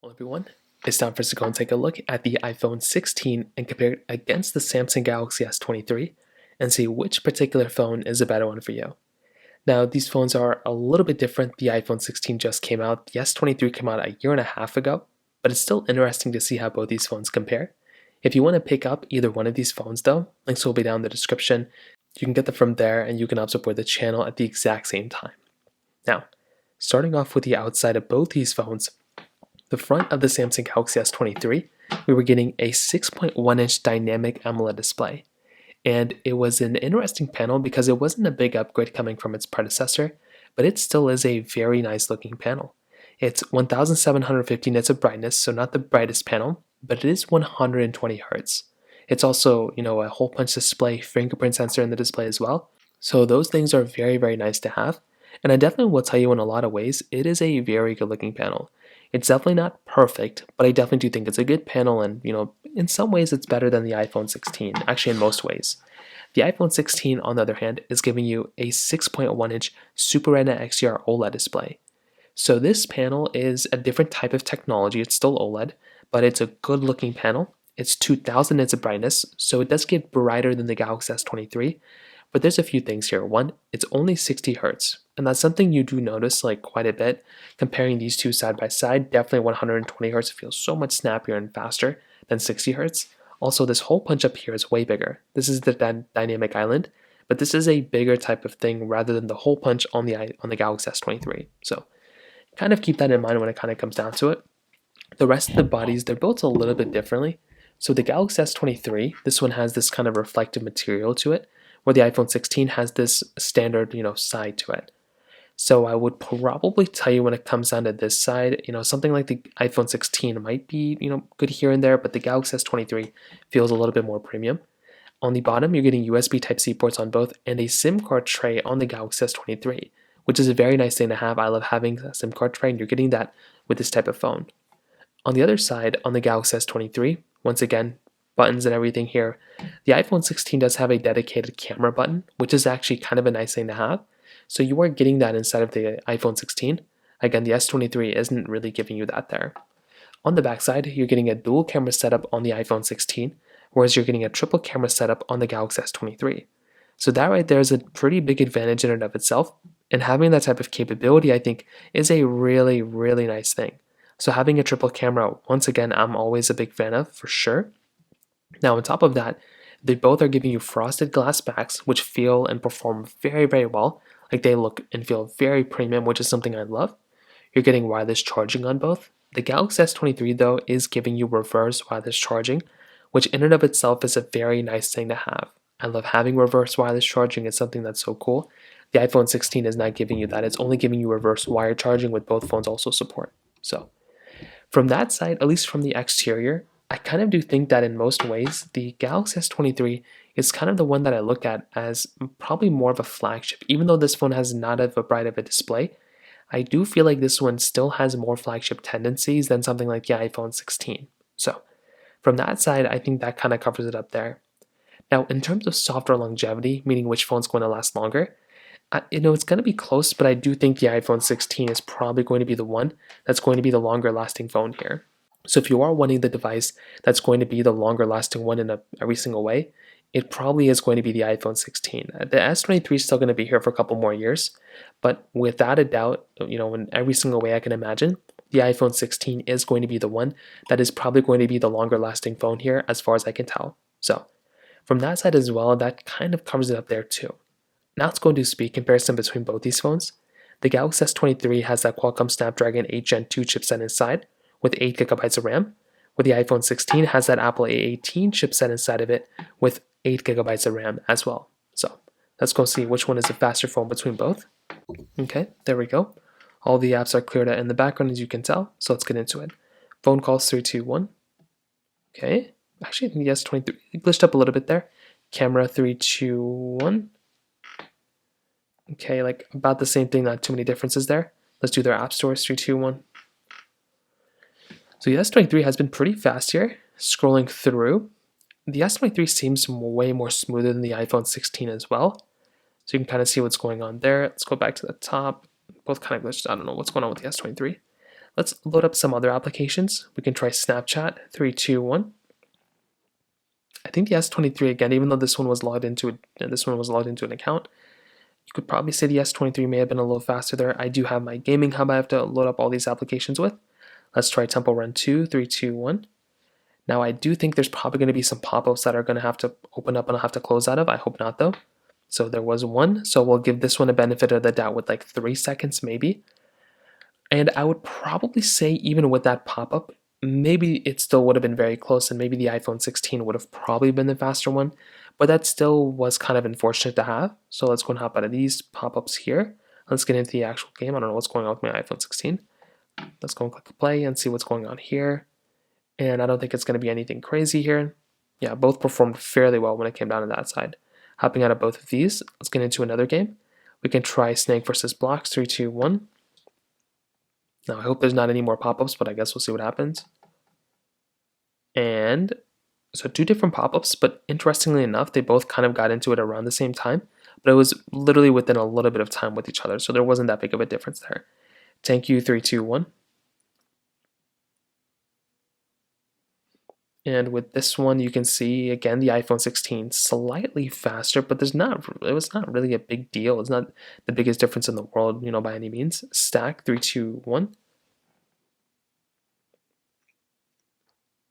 Hello everyone, it's time for us to go and take a look at the iPhone 16 and compare it against the Samsung Galaxy S23 and see which particular phone is a better one for you. Now these phones are a little bit different. The iPhone 16 just came out, the S23 came out a year and a half ago, but it's still interesting to see how both these phones compare. If you want to pick up either one of these phones though, links will be down in the description. You can get them from there and you can help support the channel at the exact same time. Now, starting off with the outside of both these phones, the front of the Samsung Galaxy S23, we were getting a 6.1-inch dynamic AMOLED display. And it was an interesting panel because it wasn't a big upgrade coming from its predecessor, but it still is a very nice looking panel. It's 1750 nits of brightness, so not the brightest panel, but it is 120 Hz. It's also, a hole punch display, fingerprint sensor in the display as well. So those things are very, very nice to have. And I definitely will tell you in a lot of ways, it is a very good looking panel. It's definitely not perfect, but I definitely do think it's a good panel, and in some ways it's better than the iPhone 16, actually in most ways. The iPhone 16, on the other hand, is giving you a 6.1-inch Super Retina XDR OLED display. So this panel is a different type of technology. It's still OLED, but it's a good looking panel. It's 2000 nits of brightness, so it does get brighter than the Galaxy S23, but there's a few things here. One, it's only 60 Hz, and that's something you do notice quite a bit. Comparing these two side by side, definitely 120 Hz feels so much snappier and faster than 60 Hz. Also, this hole punch up here is way bigger. This is the dynamic island, but this is a bigger type of thing rather than the hole punch on the Galaxy S23. So kind of keep that in mind when it kind of comes down to it. The rest of the bodies, they're built a little bit differently. So the Galaxy S23, this one has this kind of reflective material to it, where the iPhone 16 has this standard, side to it. So I would probably tell you when it comes down to this side, something like the iPhone 16 might be, good here and there, but the Galaxy S23 feels a little bit more premium. On the bottom, you're getting USB Type-C ports on both and a SIM card tray on the Galaxy S23, which is a very nice thing to have. I love having a SIM card tray, and you're getting that with this type of phone. On the other side, on the Galaxy S23, once again, buttons and everything here, the iPhone 16 does have a dedicated camera button, which is actually kind of a nice thing to have. So you are getting that inside of the iPhone 16. Again, the S23 isn't really giving you that there. On the backside, you're getting a dual camera setup on the iPhone 16, whereas you're getting a triple camera setup on the Galaxy S23. So that right there is a pretty big advantage in and of itself, and having that type of capability, I think, is a really, really nice thing. So having a triple camera, once again, I'm always a big fan of, for sure. Now, on top of that, they both are giving you frosted glass backs, which feel and perform very, very well. They look and feel very premium, which is something I love. You're getting wireless charging on both. The Galaxy S23, though, is giving you reverse wireless charging, which in and of itself is a very nice thing to have. I love having reverse wireless charging. It's something that's so cool. The iPhone 16 is not giving you that. It's only giving you reverse wire charging, with both phones also support. So from that side, at least from the exterior, I kind of do think that in most ways, the Galaxy S23 is kind of the one that I look at as probably more of a flagship. Even though this phone has not as bright of a display, I do feel like this one still has more flagship tendencies than something like the iPhone 16. So from that side, I think that kind of covers it up there. Now, in terms of software longevity, meaning which phone's going to last longer, it's going to be close, but I do think the iPhone 16 is probably going to be the one that's going to be the longer lasting phone here. So if you are wanting the device that's going to be the longer lasting one in every single way, it probably is going to be the iPhone 16. The S23 is still going to be here for a couple more years, but without a doubt, in every single way I can imagine, the iPhone 16 is going to be the one that is probably going to be the longer lasting phone here, as far as I can tell. So from that side as well, that kind of covers it up there too. Now let's go into speed comparison between both these phones. The Galaxy S23 has that Qualcomm Snapdragon 8 Gen 2 chipset inside, with 8GB of RAM, where the iPhone 16 has that Apple A18 chipset inside of it with 8GB of RAM as well. So let's go see which one is the faster phone between both. Okay, there we go. All the apps are cleared out in the background, as you can tell, so let's get into it. Phone calls 3, 2, 1. Okay, actually I think the S23 glitched up a little bit there. Camera 3, 2, 1. Okay, about the same thing, not too many differences there. Let's do their app stores, 3, 2, 1. So the S23 has been pretty fast here. Scrolling through, the S23 seems way more smoother than the iPhone 16 as well. So you can kind of see what's going on there. Let's go back to the top. Both kind of glitched. I don't know what's going on with the S23. let's load up some other applications. We can try Snapchat, 3, 2, 1. I think the S23 again, even though this one was logged into an account, you could probably say the S23 may have been a little faster there. I do have my gaming hub I have to load up all these applications with. Let's try Temple Run 2, 3, 2, 1. Now I do think there's probably going to be some pop-ups that are going to have to open up and I'll have to close out of. I hope not though. So there was one, so we'll give this one a benefit of the doubt with like 3 seconds maybe. And I would probably say even with that pop-up, maybe it still would have been very close and maybe the iPhone 16 would have probably been the faster one, but that still was kind of unfortunate to have. So let's go and hop out of these pop-ups here. Let's get into the actual game. I don't know what's going on with my iPhone 16. Let's go and click play and see what's going on here. And I don't think it's going to be anything crazy here. Yeah, both performed fairly well when it came down to that side. Hopping out of both of these, let's get into another game. We can try Snake versus Blocks, 3, 2, 1. Now I hope there's not any more pop-ups, but I guess we'll see what happens. And so 2 different pop-ups, but interestingly enough, they both kind of got into it around the same time, but it was literally within a little bit of time with each other, so there wasn't that big of a difference there. Thank you, 3, 2, 1. And with this one, you can see, again, the iPhone 16 slightly faster, but it was not really a big deal. It's not the biggest difference in the world, by any means. Stack, 3, 2, 1.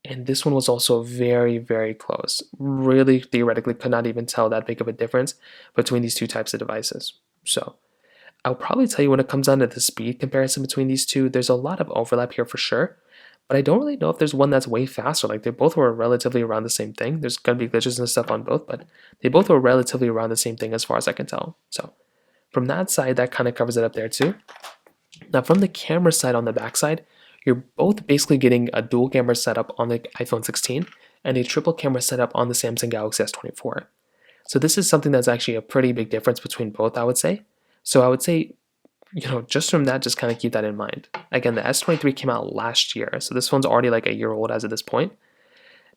And this one was also very, very close. Really, theoretically, could not even tell that big of a difference between these 2 types of devices. So I'll probably tell you when it comes down to the speed comparison between these 2, there's a lot of overlap here for sure. But I don't really know if there's one that's way faster. Like they both were relatively around the same thing. There's going to be glitches and stuff on both, but they both were relatively around the same thing as far as I can tell. So from that side, that kind of covers it up there too. Now from the camera side on the back side, you're both basically getting a dual camera setup on the iPhone 16 and a triple camera setup on the Samsung Galaxy S24. So this is something that's actually a pretty big difference between both, I would say. So I would say, just from that, just kind of keep that in mind. Again, the S23 came out last year, so this one's already like a year old as of this point.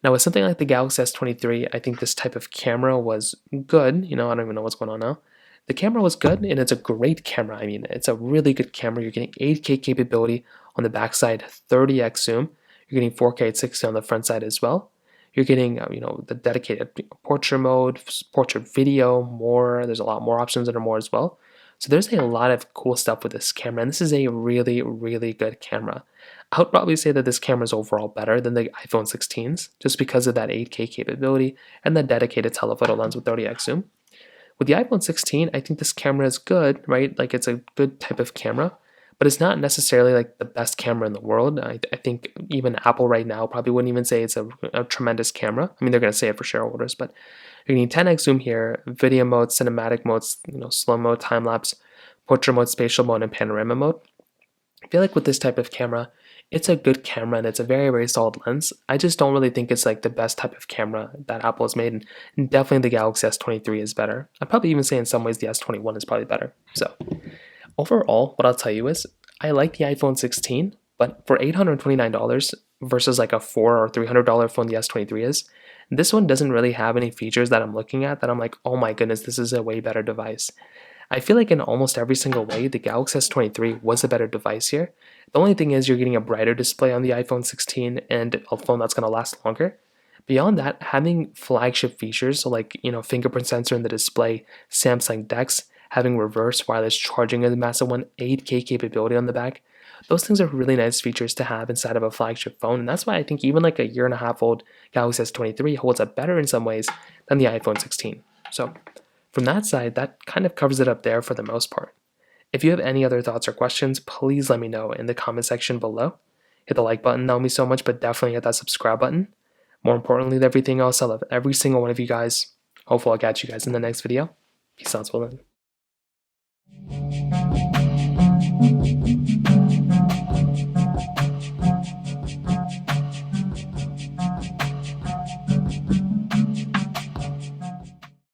Now with something like the Galaxy S23, I think this type of camera was good. I don't even know what's going on now. The camera was good, and it's a great camera. I mean, it's a really good camera. You're getting 8K capability on the backside, 30x zoom. You're getting 4K at 60 on the front side as well. You're getting, the dedicated portrait mode, portrait video, more. There's a lot more options that are more as well. So there's a lot of cool stuff with this camera, and this is a really, really good camera. I would probably say that this camera is overall better than the iPhone 16s, just because of that 8K capability and the dedicated telephoto lens with 30x zoom. With the iPhone 16, I think this camera is good, right? Like it's a good type of camera, but it's not necessarily like the best camera in the world. I think even Apple right now probably wouldn't even say it's a tremendous camera. I mean, they're going to say it for shareholders, but you're getting 10x zoom here, video mode, cinematic modes, slow mode, time lapse, portrait mode, spatial mode, and panorama mode. I feel like with this type of camera, it's a good camera and it's a very, very solid lens. I just don't really think it's like the best type of camera that Apple has made, and definitely the Galaxy S23 is better. I'd probably even say in some ways the S21 is probably better. So overall, what I'll tell you is I like the iPhone 16, but for $829 versus like a $400 or $300 phone the S23 is, this one doesn't really have any features that I'm looking at that I'm like, oh my goodness, this is a way better device. I feel like in almost every single way, the Galaxy S23 was a better device here. The only thing is you're getting a brighter display on the iPhone 16 and a phone that's going to last longer. Beyond that, having flagship features, so like, fingerprint sensor in the display, Samsung DeX, having reverse wireless charging in the massive one, 8K capability on the back, those things are really nice features to have inside of a flagship phone, and that's why I think even like a year and a half old Galaxy S23 holds up better in some ways than the iPhone 16. So from that side, that kind of covers it up there for the most part. If you have any other thoughts or questions, please let me know in the comment section below. Hit the like button, that would mean so much, but definitely hit that subscribe button. More importantly than everything else, I love every single one of you guys. Hopefully I'll catch you guys in the next video. Peace out, till then.